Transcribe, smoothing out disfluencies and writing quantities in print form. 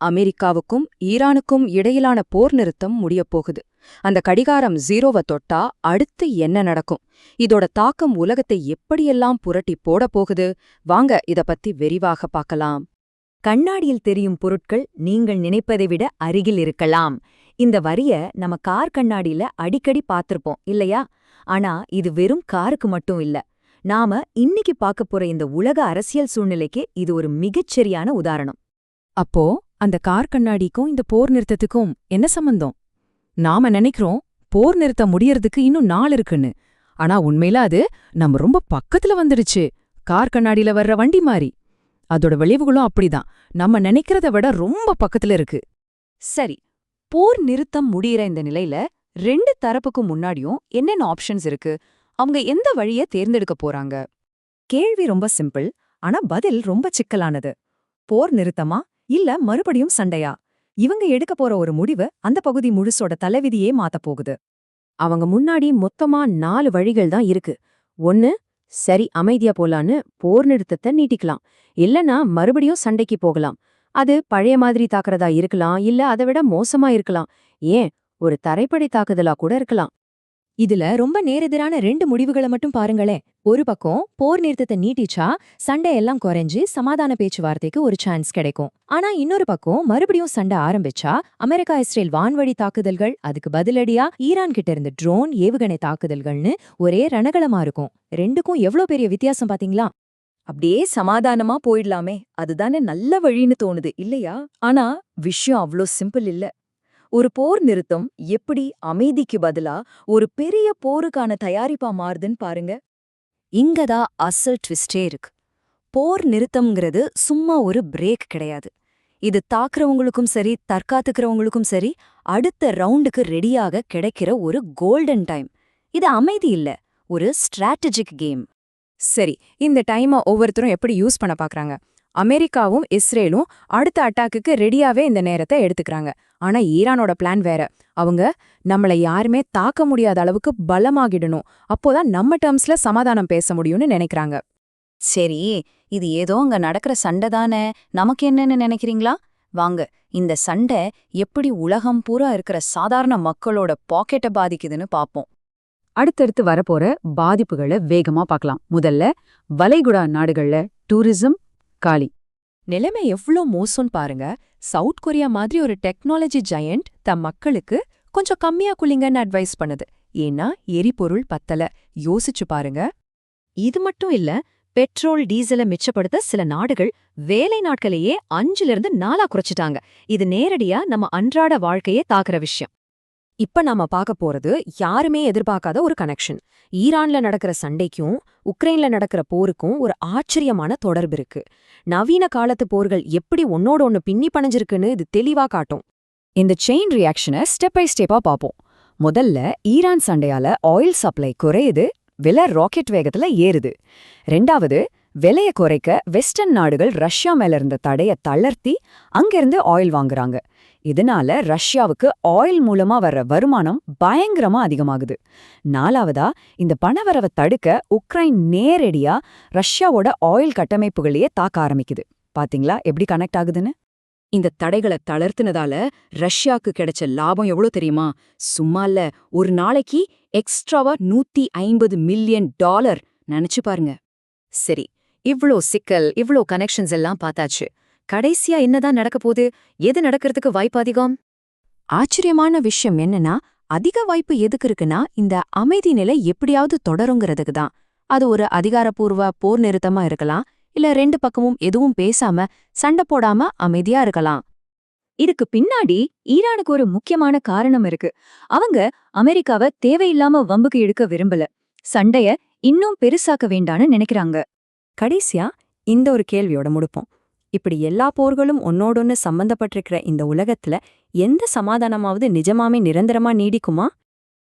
அமெரிக்காவுக்கும் ஈரானுக்கும் இடையிலான போர் நிறுத்தம் முடியப்போகுது. அந்த கடிகாரம் 0வ தொட்டா அடுத்து என்ன நடக்கும்? இதோட தாக்கம் உலகத்தை எப்படியெல்லாம் புரட்டி போடப் போகுது? வாங்க இத பத்தி விரிவாக பார்க்கலாம். கண்ணாடியில் தெரியும் பொருட்கள் நீங்கள் நினைப்பதை விட அருகில் இருக்கலாம். இந்த வரிய நம்ம கார் கண்ணாடியில அடிக்கடி பார்த்திருப்போம் இல்லையா? ஆனா இது வெறும் காருக்கு மட்டும் இல்ல. நாம இன்னைக்கு பார்க்க போற இந்த உலக அரசியல் சூழ்நிலைக்கு இது ஒரு மிகச்சரியான உதாரணம். அப்போ அந்த கார் கண்ணாடிக்கும் இந்த போர் நிறுத்தத்துக்கும் என்ன சம்பந்தம்? நாம நினைக்கிறோம் போர் நிறுத்தம் முடியறதுக்கு இன்னும் நாள் இருக்குன்னு. ஆனா உண்மையில அது நம்ம ரொம்ப பக்கத்துல வந்துடுச்சு. கார் கண்ணாடியில வர்ற வண்டி மாதிரி. அதோட விளைவுகளும் அப்படிதான். நம்ம நினைக்கிறத விட ரொம்ப பக்கத்துல இருக்கு. சரி, போர் நிறுத்தம் முடியற இந்த நிலையில 2 தரப்புக்கும் முன்னாடியும் என்னென்ன ஆப்ஷன்ஸ் இருக்கு? அவங்க எந்த வழிய தேர்ந்தெடுக்க போறாங்க? கேள்வி ரொம்ப சிம்பிள், ஆனா பதில் ரொம்ப சிக்கலானது. போர் நிறுத்தமா இல்ல மறுபடியும் சண்டையா? இவங்க எடுக்க போற ஒரு முடிவு அந்த பகுதி முழுசோட தலைவிதியே மாத்தப் போகுது. அவங்க முன்னாடி மொத்தமா 4 வழிகள் தான் இருக்கு. 1, சரி அமைதியா போலான்னு போர் நிறுத்தத்தை நீட்டிக்கலாம். இல்லனா மறுபடியும் சண்டைக்கு போகலாம். அது பழைய மாதிரி தாக்குறதா இருக்கலாம், இல்ல அதை விட மோசமா இருக்கலாம். ஏன் ஒரு தரைப்படை தாக்குதலா கூட இருக்கலாம். இதுல ரொம்ப நேரெதிரான 2 முடிவுகளை மட்டும் பாருங்களேன். ஒரு பக்கம் போர் நிறுத்தத்தை நீட்டிச்சா சண்டை எல்லாம் குறைஞ்சு சமாதான பேச்சுவார்த்தைக்கு ஒரு சான்ஸ் கிடைக்கும். ஆனா இன்னொரு பக்கம் மறுபடியும் சண்டை ஆரம்பிச்சா அமெரிக்கா இஸ்ரேல் வான்வழி தாக்குதல்கள், அதுக்கு பதிலடியா ஈரான் கிட்ட இருந்து ட்ரோன் ஏவுகணை தாக்குதல்கள்னு ஒரே ரணகளமா இருக்கும். 2க்கும் எவ்ளோ பெரிய வித்தியாசம் பாத்தீங்களா? அப்படியே சமாதானமா போயிடலாமே, அதுதானே நல்ல வழின்னு தோணுது இல்லையா? ஆனா விஷயம் அவ்ளோ சிம்பிள் இல்ல. ஒரு போர் நிறுத்தம் எப்படி அமைதிக்கு பதிலா ஒரு பெரிய போருக்கான தயாரிப்பா மாறுதுன்னு பாருங்க. இங்கதான் அசல் ட்விஸ்டே இருக்கு. போர் நிறுத்தம்ங்கிறது சும்மா ஒரு பிரேக் கிடையாது. இது தாக்குறவங்களுக்கும் சரி தற்காத்துக்கிறவங்களுக்கும் சரி அடுத்த ரவுண்டுக்கு ரெடியாக கிடைக்கிற ஒரு கோல்டன் டைம். இது அமைதி இல்ல, ஒரு ஸ்ட்ராட்டஜிக் கேம். சரி, இந்த டைமை ஒவ்வொருத்தரும் எப்படி யூஸ் பண்ண பாக்குறாங்க? அமெரிக்காவும் இஸ்ரேலும் அடுத்த அட்டாக்குக்கு ரெடியாவே இந்த நேரத்தை எடுத்துக்கிறாங்க. ஆனா ஈரானோட பிளான் வேற. அவங்க நம்மளை யாருமே தாக்க முடியாத அளவுக்கு பலமாகிடணும், அப்போதான் நம்ம டேர்ம்ஸ்ல சமாதானம் பேச முடியும்னு நினைக்கிறாங்க. சரி, இது ஏதோ அங்க நடக்கிற சண்டை தானே, நமக்கு என்னன்னு நினைக்கிறீங்களா? வாங்க இந்த சண்டை எப்படி உலகம் பூரா இருக்கிற சாதாரண மக்களோட பாக்கெட்டை பாதிக்குதுன்னு பாப்போம். அடுத்தடுத்து வரப்போற பாதிப்புகளை வேகமா பார்க்கலாம். முதல்ல வளைகுடா நாடுகள்ல டூரிசம் காலி. நிலைமை எவ்ளோ மோசம்னு பாருங்க. சவுத் கொரியா மாதிரி ஒரு டெக்னாலஜி ஜயண்ட் தம் மக்களுக்கு கொஞ்சம் கம்மியா குளிங்கன்னு அட்வைஸ் பண்ணுது. ஏன்னா எரிபொருள் பத்தல. யோசிச்சு பாருங்க. இது மட்டும் இல்ல, பெட்ரோல் டீசலை மிச்சப்படுத்த சில நாடுகள் வேலை நாட்களையே 5லிருந்து 4 குறைச்சிட்டாங்க. இது நேரடியா நம்ம அன்றாட வாழ்க்கையே தாக்குற விஷயம். இப்ப நாம பார்க்க போறது யாருமே எதிர்பார்க்காத ஒரு கனெக்ஷன். ஈரான்ல நடக்கிற சண்டைக்கும் உக்ரைன்ல நடக்கிற போருக்கும் ஒரு ஆச்சரியமான தொடர்பு இருக்கு. நவீன காலத்து போர்கள் எப்படி ஒன்னோட ஒன்னு பின்னி பணிஞ்சிருக்குன்னு இது தெளிவா காட்டும். இந்த செயின் ரியாக்ஷனை ஸ்டெப் பை ஸ்டெப்பா பார்ப்போம். முதல்ல ஈரான் சண்டையால ஆயில் சப்ளை குறையுது, விலை ராக்கெட் வேகத்துல ஏறுது. 2வது, விலைய குறைக்க வெஸ்டர்ன் நாடுகள் ரஷ்யா மேல இருந்த தடைய தளர்த்தி அங்கிருந்து ஆயில் வாங்குறாங்க. இதனால ரஷ்யாவுக்கு ஆயில் மூலமா வர்ற வருமானம் பயங்கரமா அதிகமாகுது. 4வதா, இந்த பணவரவை தடுக்க உக்ரைன் நேரடியா ரஷ்யாவோட ஆயில் கட்டமைப்புகளையே தாக்க ஆரம்பிக்குது. பாத்தீங்களா எப்படி கனெக்ட் ஆகுதுன்னு? இந்த தடைகளை தளர்த்துனதால ரஷ்யாக்கு கிடைச்ச லாபம் எவ்வளோ தெரியுமா? சும்மா இல்ல, ஒரு நாளைக்கு எக்ஸ்ட்ராவா $150 மில்லியன். நினைச்சு பாருங்க. சரி, இவ்ளோ சிக்கல், இவ்ளோ கனெக்ஷன்ஸ் எல்லாம் பார்த்தாச்சு. கடைசியா என்னதான் நடக்க போகுது? எது நடக்கிறதுக்கு வாய்ப்பு அதிகம்? ஆச்சரியமான விஷயம் என்னன்னா, அதிக வாய்ப்பு எதுக்கு இருக்குன்னா, இந்த அமைதி நிலை எப்படியாவது தொடருங்கிறதுக்கு தான். அது ஒரு அதிகாரப்பூர்வ போர் நிறுத்தமா இருக்கலாம், இல்ல 2 பக்கமும் எதுவும் பேசாம சண்டை போடாம அமைதியா இருக்கலாம். இதுக்கு பின்னாடி ஈரானுக்கு ஒரு முக்கியமான காரணம் இருக்கு. அவங்க அமெரிக்காவை தேவையில்லாம வம்புக்கு இழுக்க விரும்பல. சண்டைய இன்னும் பெருசாக்க வேண்டான்னு நினைக்கிறாங்க. கடைசியா இந்த ஒரு கேள்வியோட முடிப்போம். இப்படி எல்லா போர்களும் ஒன்னோடொன்னு சம்பந்தப்பட்டிருக்கிற இந்த உலகத்துல எந்த சமாதானமாவது நிஜமாமே நிரந்தரமா நீடிக்குமா?